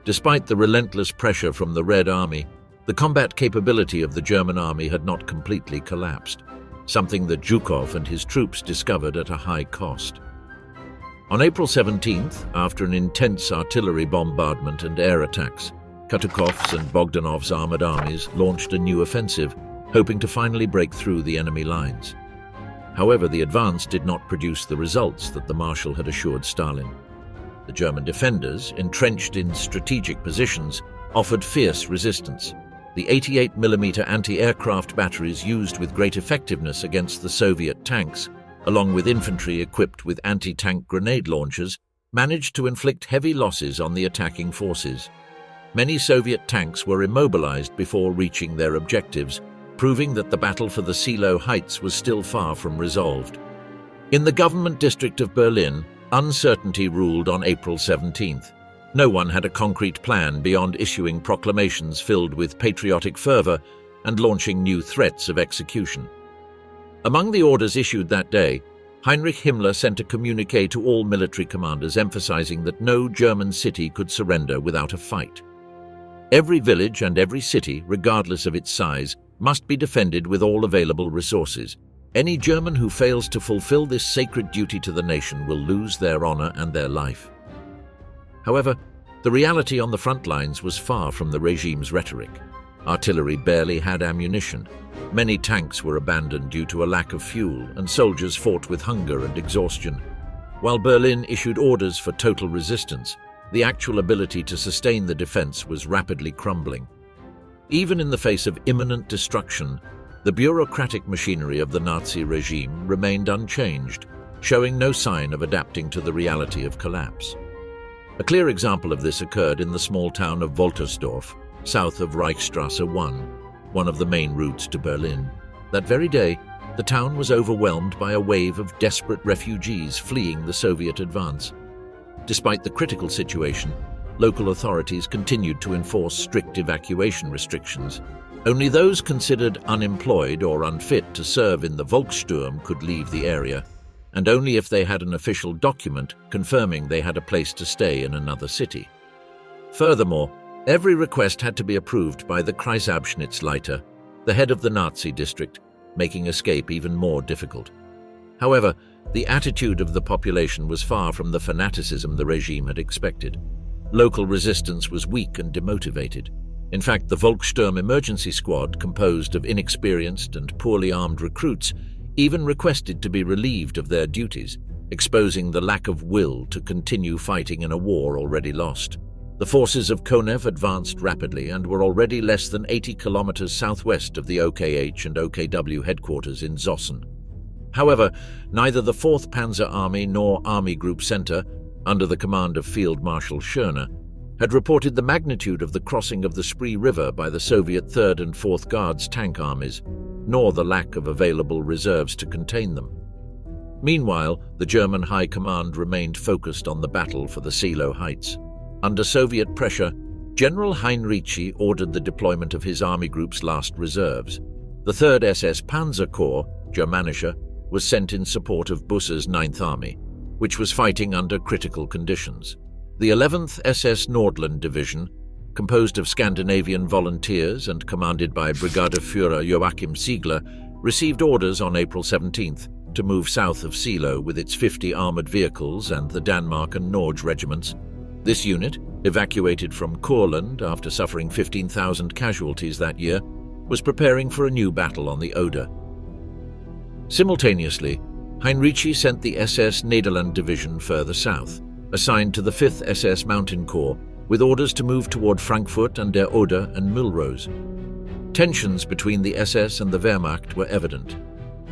[SPEAKER 1] Despite the relentless pressure from the Red Army, the combat capability of the German army had not completely collapsed, something that Zhukov and his troops discovered at a high cost. On April 17th, after an intense artillery bombardment and air attacks, Katukov's and Bogdanov's armored armies launched a new offensive, hoping to finally break through the enemy lines. However, the advance did not produce the results that the Marshal had assured Stalin. The German defenders, entrenched in strategic positions, offered fierce resistance. The 88mm anti-aircraft batteries used with great effectiveness against the Soviet tanks, along with infantry equipped with anti-tank grenade launchers, managed to inflict heavy losses on the attacking forces. Many Soviet tanks were immobilized before reaching their objectives, proving that the battle for the Seelow Heights was still far from resolved. In the government district of Berlin, uncertainty ruled on April 17th. No one had a concrete plan beyond issuing proclamations filled with patriotic fervor and launching new threats of execution. Among the orders issued that day, Heinrich Himmler sent a communique to all military commanders emphasizing that no German city could surrender without a fight. Every village and every city, regardless of its size, must be defended with all available resources. Any German who fails to fulfill this sacred duty to the nation will lose their honor and their life. However, the reality on the front lines was far from the regime's rhetoric. Artillery barely had ammunition. Many tanks were abandoned due to a lack of fuel, and soldiers fought with hunger and exhaustion. While Berlin issued orders for total resistance, the actual ability to sustain the defense was rapidly crumbling. Even in the face of imminent destruction, the bureaucratic machinery of the Nazi regime remained unchanged, showing no sign of adapting to the reality of collapse. A clear example of this occurred in the small town of Woltersdorf, south of Reichsstrasse 1, one of the main routes to Berlin. That very day, the town was overwhelmed by a wave of desperate refugees fleeing the Soviet advance. Despite the critical situation, local authorities continued to enforce strict evacuation restrictions. Only those considered unemployed or unfit to serve in the Volkssturm could leave the area, and only if they had an official document confirming they had a place to stay in another city. Furthermore, every request had to be approved by the Kreisabschnittsleiter, the head of the Nazi district, making escape even more difficult. However, the attitude of the population was far from the fanaticism the regime had expected. Local resistance was weak and demotivated. In fact, the Volkssturm emergency squad, composed of inexperienced and poorly armed recruits, even requested to be relieved of their duties, exposing the lack of will to continue fighting in a war already lost. The forces of Konev advanced rapidly and were already less than 80 kilometers southwest of the OKH and OKW headquarters in Zossen. However, neither the 4th Panzer Army nor Army Group Center, under the command of Field Marshal Schörner, had reported the magnitude of the crossing of the Spree River by the Soviet 3rd and 4th Guards tank armies, nor the lack of available reserves to contain them. Meanwhile, the German High Command remained focused on the battle for the Seelow Heights. Under Soviet pressure, General Heinrici ordered the deployment of his army group's last reserves. The 3rd SS Panzer Corps, Germanische, was sent in support of Busse's 9th Army, which was fighting under critical conditions. The 11th SS Nordland Division, composed of Scandinavian volunteers and commanded by Brigadeführer Joachim Ziegler, received orders on April 17th to move south of Seelow with its 50 armoured vehicles and the Danmark and Norge regiments. This unit, evacuated from Courland after suffering 15,000 casualties that year, was preparing for a new battle on the Oder. Simultaneously, Heinrici sent the SS Nederland Division further south, assigned to the 5th SS Mountain Corps, with orders to move toward Frankfurt an der Oder and Mühlrose. Tensions between the SS and the Wehrmacht were evident.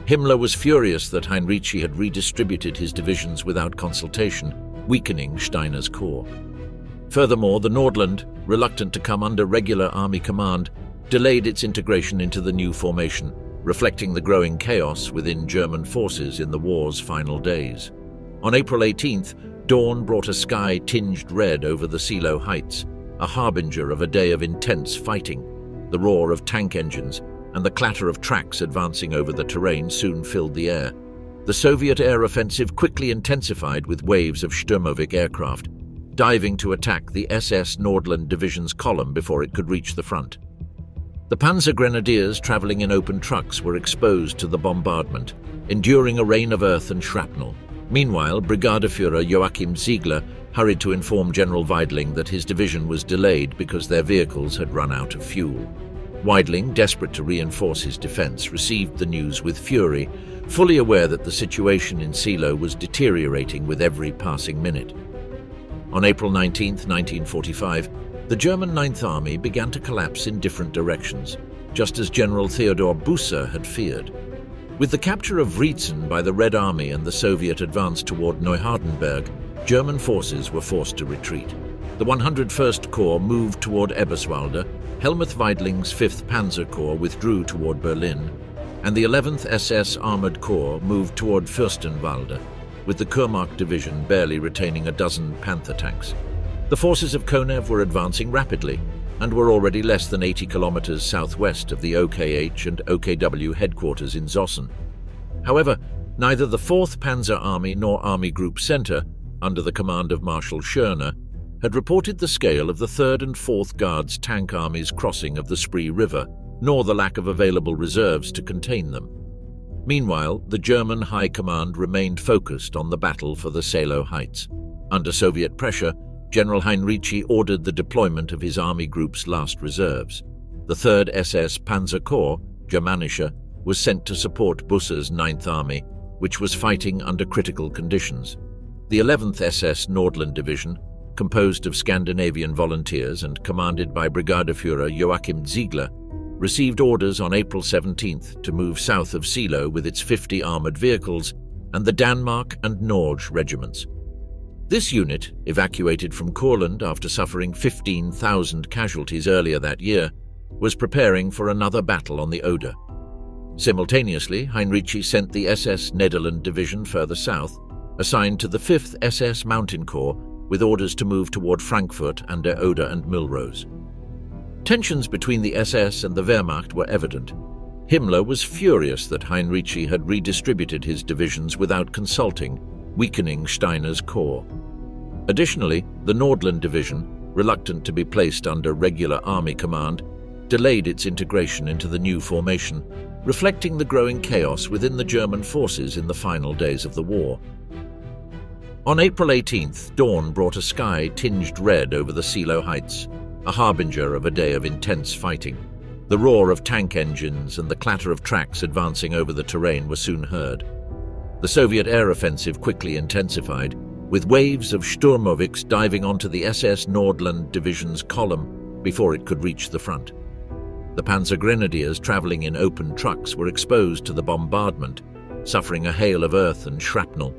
[SPEAKER 1] Himmler was furious that Heinrici had redistributed his divisions without consultation, weakening Steiner's corps. Furthermore, the Nordland, reluctant to come under regular army command, delayed its integration into the new formation, reflecting the growing chaos within German forces in the war's final days. On April 18th, dawn brought a sky tinged red over the Seelow Heights, a harbinger of a day of intense fighting. The roar of tank engines and the clatter of tracks advancing over the terrain soon filled the air. The Soviet air offensive quickly intensified with waves of Sturmovik aircraft, diving to attack the SS Nordland Division's column before it could reach the front. The Panzer Grenadiers traveling in open trucks were exposed to the bombardment, enduring a rain of earth and shrapnel. Meanwhile, Brigadeführer Joachim Ziegler hurried to inform General Weidling that his division was delayed because their vehicles had run out of fuel. Weidling, desperate to reinforce his defense, received the news with fury, fully aware that the situation in Seelow was deteriorating with every passing minute. On April 19, 1945, the German 9th Army began to collapse in different directions, just as General Theodor Busse had feared. With the capture of Wriezen by the Red Army and the Soviet advance toward Neuhardenberg, German forces were forced to retreat. The 101st Corps moved toward Eberswalde, Helmuth Weidling's 5th Panzer Corps withdrew toward Berlin, and the 11th SS Armored Corps moved toward Fürstenwalde, with the Kurmark Division barely retaining a dozen Panther tanks. The forces of Konev were advancing rapidly and were already less than 80 kilometers southwest of the OKH and OKW headquarters in Zossen. However, neither the 4th Panzer Army nor Army Group Center, under the command of Marshal Schörner, had reported the scale of the 3rd and 4th Guards tank armies' crossing of the Spree River, nor the lack of available reserves to contain them. Meanwhile, the German High Command remained focused on the battle for the Seelow Heights. Under Soviet pressure, General Heinrici ordered the deployment of his army group's last reserves. The 3rd SS Panzer Corps, Germanische, was sent to support Busse's 9th Army, which was fighting under critical conditions. The 11th SS Nordland Division, composed of Scandinavian volunteers and commanded by Brigadeführer Joachim Ziegler, received orders on April 17th to move south of Seelow with its 50 armoured vehicles and the Danmark and Norge regiments. This unit, evacuated from Courland after suffering 15,000 casualties earlier that year, was preparing for another battle on the Oder. Simultaneously, Heinrici sent the SS Nederland Division further south, assigned to the 5th SS Mountain Corps, with orders to move toward Frankfurt an der Oder and Milrose. Tensions between the SS and the Wehrmacht were evident. Himmler was furious that Heinrici had redistributed his divisions without consulting, weakening Steiner's corps. Additionally, the Nordland Division, reluctant to be placed under regular army command, delayed its integration into the new formation, reflecting the growing chaos within the German forces in the final days of the war. On April 18th, dawn brought a sky tinged red over the Seelow Heights, a harbinger of a day of intense fighting. The roar of tank engines and the clatter of tracks advancing over the terrain were soon heard. The Soviet air offensive quickly intensified, with waves of Sturmovix diving onto the SS Nordland Division's column before it could reach the front. The Panzer Grenadiers travelling in open trucks were exposed to the bombardment, suffering a hail of earth and shrapnel.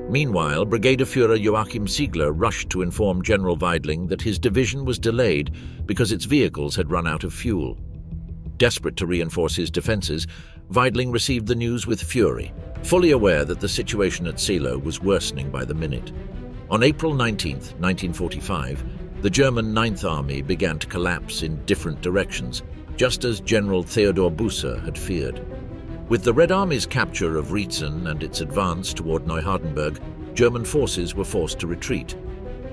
[SPEAKER 1] Meanwhile, Brigadeführer Joachim Ziegler rushed to inform General Weidling that his division was delayed because its vehicles had run out of fuel. Desperate to reinforce his defences, Weidling received the news with fury, fully aware that the situation at Seelow was worsening by the minute. On April 19, 1945, the German Ninth Army began to collapse in different directions, just as General Theodor Busse had feared. With the Red Army's capture of Rietzen and its advance toward Neuhardenberg, German forces were forced to retreat.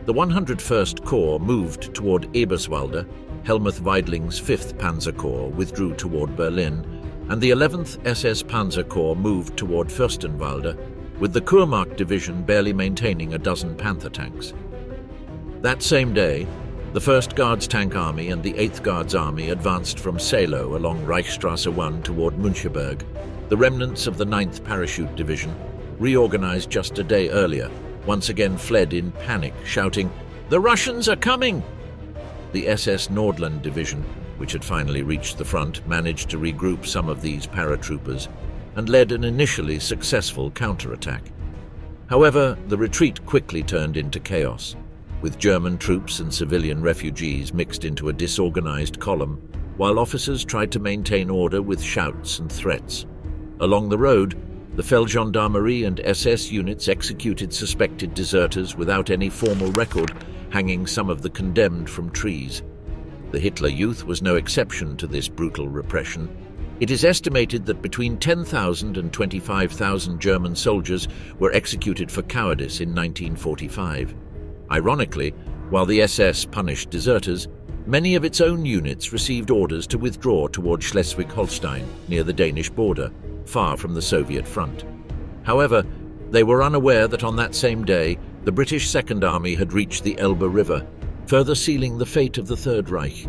[SPEAKER 1] The 101st Corps moved toward Eberswalde, Helmuth Weidling's 5th Panzer Corps withdrew toward Berlin, and the 11th SS Panzer Corps moved toward Fürstenwalde, with the Kurmark Division barely maintaining a dozen Panther tanks. That same day, the 1st Guards Tank Army and the 8th Guards Army advanced from Seelow along Reichsstrasse 1 toward Müncheberg. The remnants of the 9th Parachute Division, reorganized just a day earlier, once again fled in panic, shouting, "The Russians are coming!" The SS Nordland Division, which had finally reached the front, managed to regroup some of these paratroopers and led an initially successful counterattack. However, the retreat quickly turned into chaos, with German troops and civilian refugees mixed into a disorganized column, while officers tried to maintain order with shouts and threats. Along the road, the Feldgendarmerie and SS units executed suspected deserters without any formal record, hanging some of the condemned from trees. The Hitler Youth was no exception to this brutal repression. It is estimated that between 10,000 and 25,000 German soldiers were executed for cowardice in 1945. Ironically, while the SS punished deserters, many of its own units received orders to withdraw toward Schleswig-Holstein, near the Danish border, far from the Soviet front. However, they were unaware that on that same day, the British Second Army had reached the Elbe River, further sealing the fate of the Third Reich.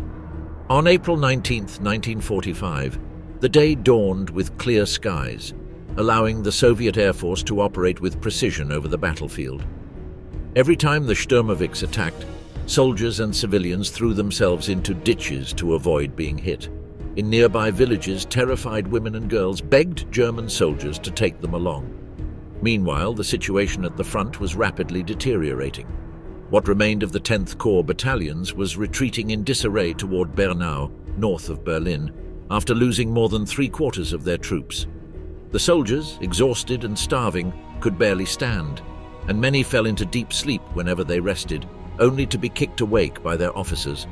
[SPEAKER 1] On April 19, 1945, the day dawned with clear skies, allowing the Soviet Air Force to operate with precision over the battlefield. Every time the Sturmovix attacked, soldiers and civilians threw themselves into ditches to avoid being hit. In nearby villages, terrified women and girls begged German soldiers to take them along. Meanwhile, the situation at the front was rapidly deteriorating. What remained of the 10th Corps battalions was retreating in disarray toward Bernau, north of Berlin, after losing more than three-quarters of their troops. The soldiers, exhausted and starving, could barely stand, and many fell into deep sleep whenever they rested, only to be kicked awake by their officers.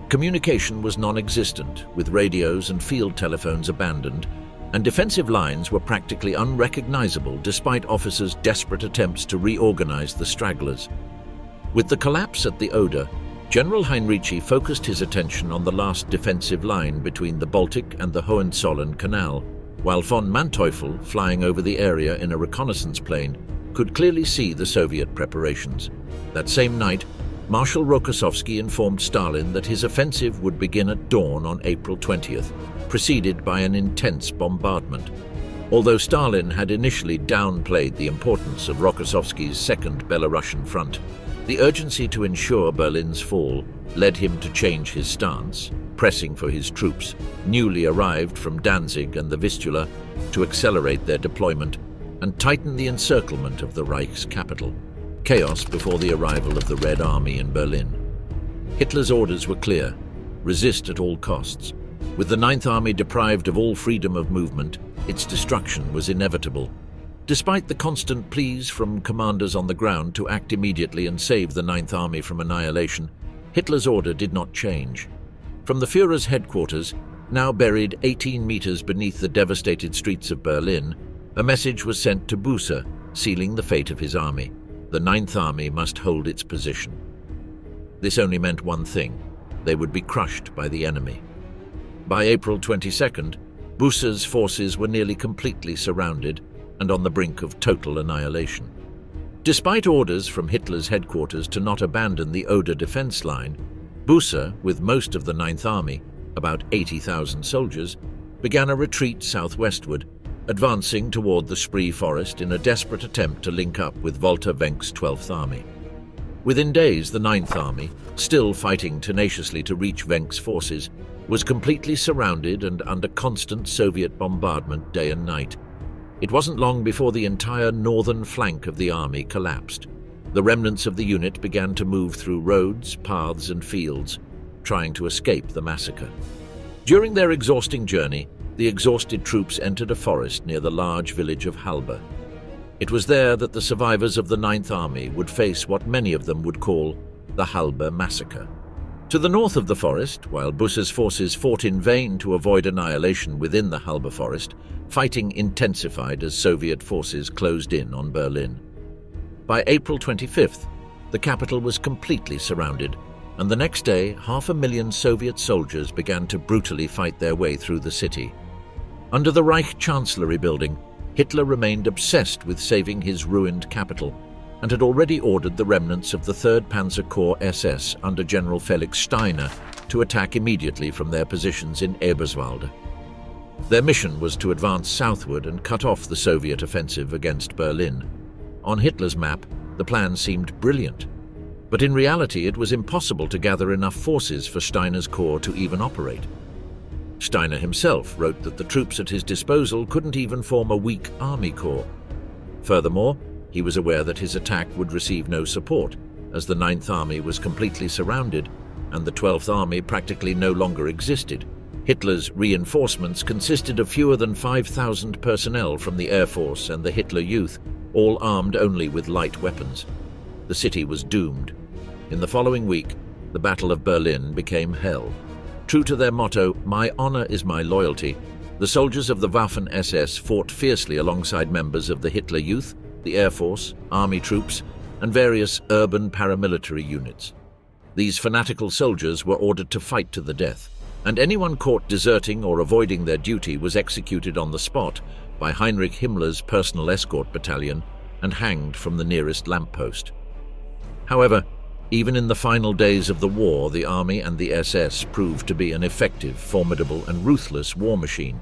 [SPEAKER 1] Communication was non-existent, with radios and field telephones abandoned, and defensive lines were practically unrecognizable despite officers' desperate attempts to reorganize the stragglers. With the collapse at the Oder, General Heinrici focused his attention on the last defensive line between the Baltic and the Hohenzollern Canal, while von Manteuffel, flying over the area in a reconnaissance plane, could clearly see the Soviet preparations. That same night, Marshal Rokossovsky informed Stalin that his offensive would begin at dawn on April 20th, preceded by an intense bombardment. Although Stalin had initially downplayed the importance of Rokossovsky's Second Belarusian Front, The urgency to ensure Berlin's fall led him to change his stance, pressing for his troops, newly arrived from Danzig and the Vistula, to accelerate their deployment and tighten the encirclement of the Reich's capital. Chaos before the arrival of the Red Army in Berlin. Hitler's orders were clear: resist at all costs. With the Ninth Army deprived of all freedom of movement, its destruction was inevitable. Despite the constant pleas from commanders on the ground to act immediately and save the Ninth Army from annihilation, Hitler's order did not change. From the Führer's headquarters, now buried 18 meters beneath the devastated streets of Berlin, a message was sent to Busse, sealing the fate of his army. The Ninth Army must hold its position. This only meant one thing: they would be crushed by the enemy. By April 22nd, Busse's forces were nearly completely surrounded and on the brink of total annihilation. Despite orders from Hitler's headquarters to not abandon the Oder defense line, Busse, with most of the Ninth Army, about 80,000 soldiers, began a retreat southwestward, advancing toward the Spree Forest in a desperate attempt to link up with Walter Wenck's 12th Army. Within days, the Ninth Army, still fighting tenaciously to reach Wenck's forces, was completely surrounded and under constant Soviet bombardment day and night. It wasn't long before the entire northern flank of the army collapsed. The remnants of the unit began to move through roads, paths, and fields, trying to escape the massacre. During their exhausting journey, the exhausted troops entered a forest near the large village of Halbe. It was there that the survivors of the Ninth Army would face what many of them would call the Halbe Massacre. To the north of the forest, while Busse's forces fought in vain to avoid annihilation within the Halbe forest, fighting intensified as Soviet forces closed in on Berlin. By April 25th, the capital was completely surrounded, and the next day 500,000 Soviet soldiers began to brutally fight their way through the city. Under the Reich Chancellery building, Hitler remained obsessed with saving his ruined capital, and had already ordered the remnants of the 3rd Panzer Corps SS under General Felix Steiner to attack immediately from their positions in Eberswalde. Their mission was to advance southward and cut off the Soviet offensive against Berlin. On Hitler's map, the plan seemed brilliant, but in reality it was impossible to gather enough forces for Steiner's corps to even operate. Steiner himself wrote that the troops at his disposal couldn't even form a weak army corps. Furthermore, he was aware that his attack would receive no support, as the Ninth Army was completely surrounded and the 12th Army practically no longer existed. Hitler's reinforcements consisted of fewer than 5,000 personnel from the Air Force and the Hitler Youth, all armed only with light weapons. The city was doomed. In the following week, the Battle of Berlin became hell. True to their motto, "My honor is my loyalty," the soldiers of the Waffen-SS fought fiercely alongside members of the Hitler Youth, the Air Force, army troops, and various urban paramilitary units. These fanatical soldiers were ordered to fight to the death, and anyone caught deserting or avoiding their duty was executed on the spot by Heinrich Himmler's personal escort battalion and hanged from the nearest lamppost. However, even in the final days of the war, the army and the SS proved to be an effective, formidable, and ruthless war machine.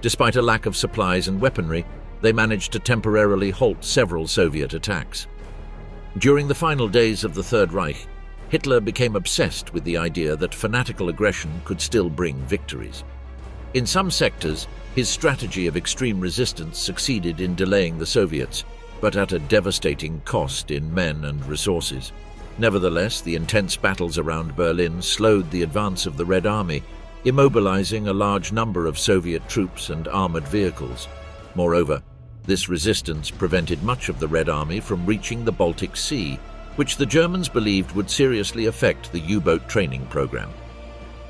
[SPEAKER 1] Despite a lack of supplies and weaponry, they managed to temporarily halt several Soviet attacks. During the final days of the Third Reich, Hitler became obsessed with the idea that fanatical aggression could still bring victories. In some sectors, his strategy of extreme resistance succeeded in delaying the Soviets, but at a devastating cost in men and resources. Nevertheless, the intense battles around Berlin slowed the advance of the Red Army, immobilizing a large number of Soviet troops and armored vehicles. Moreover, this resistance prevented much of the Red Army from reaching the Baltic Sea, which the Germans believed would seriously affect the U-boat training program.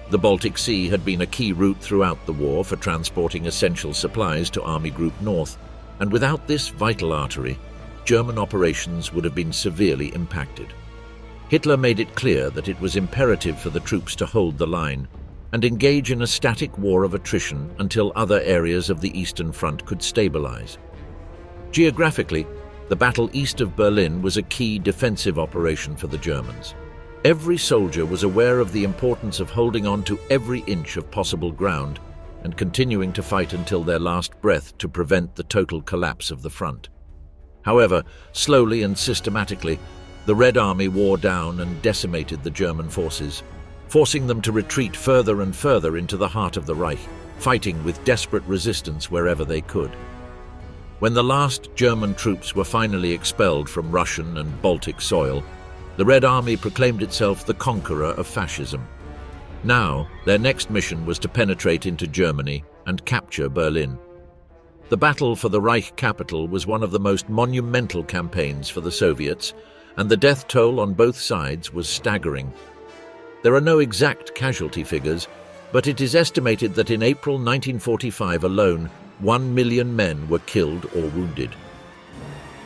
[SPEAKER 1] The Baltic Sea had been a key route throughout the war for transporting essential supplies to Army Group North, and without this vital artery, German operations would have been severely impacted. Hitler made it clear that it was imperative for the troops to hold the line and engage in a static war of attrition until other areas of the Eastern Front could stabilize. Geographically, the battle east of Berlin was a key defensive operation for the Germans. Every soldier was aware of the importance of holding on to every inch of possible ground and continuing to fight until their last breath to prevent the total collapse of the front. However, slowly and systematically, The Red Army wore down and decimated the German forces, forcing them to retreat further and further into the heart of the Reich, fighting with desperate resistance wherever they could. When the last German troops were finally expelled from Russian and Baltic soil, the Red Army proclaimed itself the conqueror of fascism. Now, their next mission was to penetrate into Germany and capture Berlin. The battle for the Reich capital was one of the most monumental campaigns for the Soviets, and the death toll on both sides was staggering. There are no exact casualty figures, but it is estimated that in April 1945 alone, 1 million men were killed or wounded.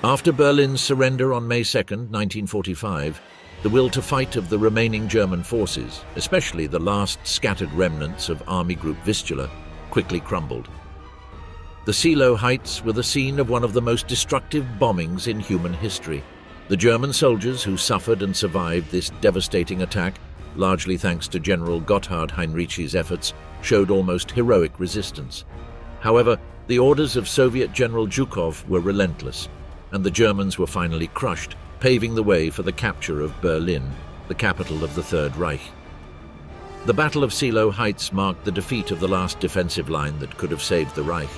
[SPEAKER 1] After Berlin's surrender on May 2, 1945, the will to fight of the remaining German forces, especially the last scattered remnants of Army Group Vistula, quickly crumbled. The Seelow Heights were the scene of one of the most destructive bombings in human history. The German soldiers who suffered and survived this devastating attack, largely thanks to General Gotthard Heinrici's efforts, showed almost heroic resistance. However, the orders of Soviet General Zhukov were relentless, and the Germans were finally crushed, paving the way for the capture of Berlin, the capital of the Third Reich. The Battle of Seelow Heights marked the defeat of the last defensive line that could have saved the Reich,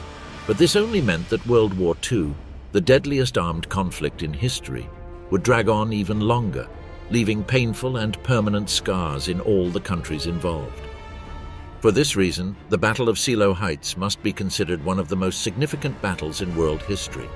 [SPEAKER 1] but this only meant that World War II, the deadliest armed conflict in history, would drag on even longer, leaving painful and permanent scars in all the countries involved. For this reason, the Battle of Seelow Heights must be considered one of the most significant battles in world history.